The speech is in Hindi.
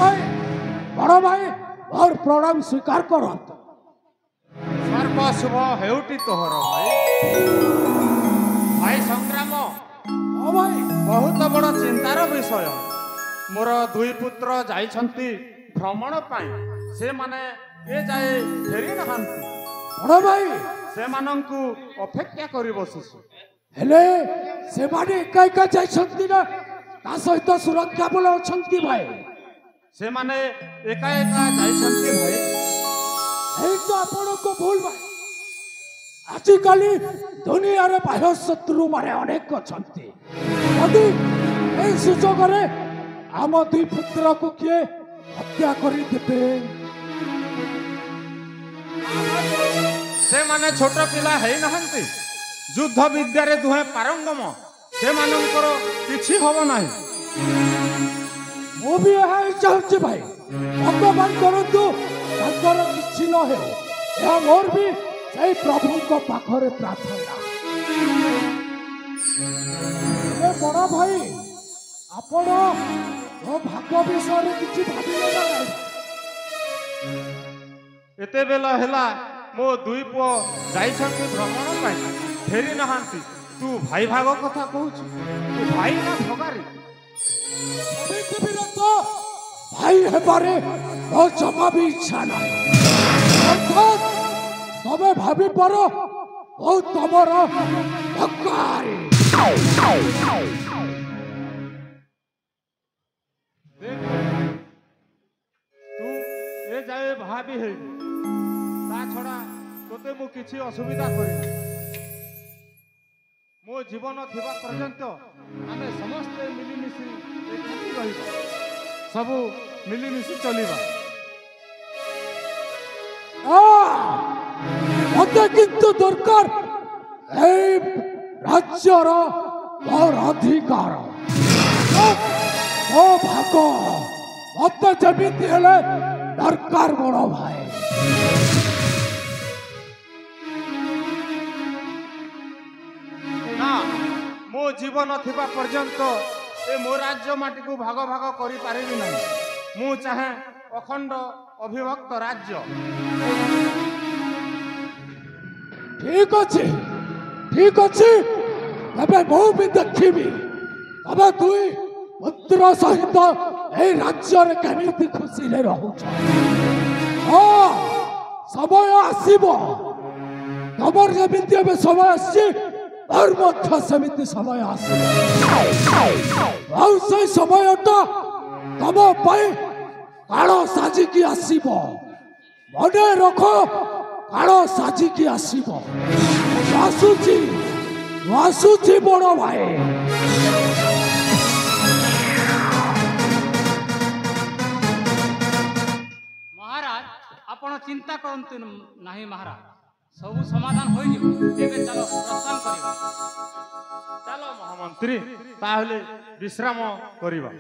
बड़ भाई और प्रणाम स्वीकार करत सर्व शुभ हेउटी तोहर भाई भाई संग्राम हाँ भाई बहुत बड़ चिंतार विषय मोर दुई पुत्र जाइछंती भ्रमण पाई से माने ए जाए फेरी नहांती बड़ भाई से मानंकु अपेक्षा करी बसिसु हेले से माने एका एका जाइछंती ना ता सहित सुरक्षा बल अछंती भाई से माने एका एका जाइछंती भाई এই তো আপনাকে ভুল ভাই আজকালি দুনিয়ার বাহ্য শত্রু মানে অনেক অছন্তি যদি এই সুযোগরে আম দুই পুত্রକୁ কিଏ হত্যা କରି দেবে से माने छोट पिला है नहंती युद्ध विद्यारे दुहे पारंगम से मानंकर किछि हबो नाही ମୁଁ ବି ଏହା ଚାହୁଁଛି ଭାଇ ଭଗବାନ କରନ୍ତୁ ତାଙ୍କର କିଛି ନ ହେଉ ଏହା ମୋର ବି ସେଇ ପ୍ରଭୁଙ୍କ ପାଖରେ ପ୍ରାର୍ଥନା ଏ ବଡ଼ ଭାଇ ଆପଣ ମୋ ଭାଗ ବିଷୟରେ କିଛି ଭାବିଲେ ନା ନାହିଁ एते बेला हेला मो दुई पो जाइछंती भ्रमण पाई फेरी नहांती तू भाई भाग कथा कहूछु तू भाई ना भगारी भाई हेबारे मो जमा भी इच्छा नहीं अर्थात तमे भाभी पारो ओ तमर भकारी तू ए जाए भाभी है ता छड़ा तोते मु किछि असुविधा करी मो जीवन थिबा पर्यंत आमे समस्त मिलिमिशि एकाठी रहिबा सबु मिलिमिशि चलिबा मते किंतु दरकार ए राज्यर और अधिकार ओ भागो मते जमिति हेले दरकार बड़ भाई ना मो जीवन थिबा पर्यंत ए मो राज्य माटी को भाग भाग करि पारिबि नाही मु चाहे अखंड अविभक्त राज्य ठीक अच्छे तबे मु भी देखिबी तबे तुई पुत्र सहित ए राज्य रे केमिति खुशी ले रहउछ हां समय आसीबो तमर जेमिति अब समय आसी और मध्य समिति समय आसीबो और से समयटा तम पाई काळ साजी की आसीबो मने रखो काळ साजी की आसीबो वासुची बड़ भाई महाराज आपण चिंता करंतु नाही महाराज सब समाधान होई जिवो एबे चलो प्रस्थान करिबा चलो महामंत्री ताहले विश्राम करिबा